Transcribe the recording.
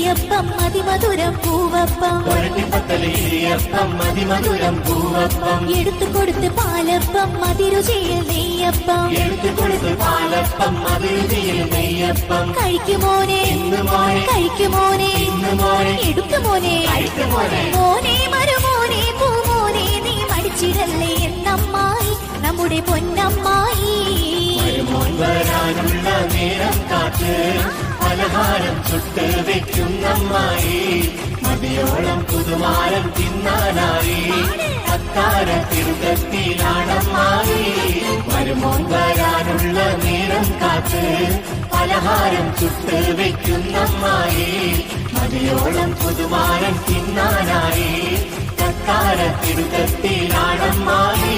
ഇടിയപ്പം അതിമധുരം പൂവപ്പം ഇടിയപ്പം അതിമധുരം പൂവപ്പം എടുത്തു കൊടുത്ത് പാലപ്പം അതിരുചിയിൽ നെയ്യപ്പം എടുത്തു കൊടുത്ത് പാലപ്പം അതിരുചിയിൽ നെയ്യപ്പം കഴിക്കുമോനെ കഴിക്കുമോനെ എടുക്കുമോനെ മോനെ മരുമോനെ പൂമോനെ നീ മടിച്ചിടല്ലേ എന്നമ്മായി നമ്മുടെ പൊന്നമ്മായി വരാനുള്ള നേരം കാത്ത് പലഹാരം ചുട്ട് വെക്കുന്നമ്മായി മതിയോളം പുതുമാരം തിന്നാനായി അത്താര തിരുകത്തിലാണമ്മായി വരുമോൻ വരാനുള്ള നേരം കാത്ത് പലഹാരം ചുട്ട് വെക്കുന്നമ്മായി മതിയോളം പുതുമാരം തിന്നാനായി അത്താര തിരുകത്തിലാണമ്മായി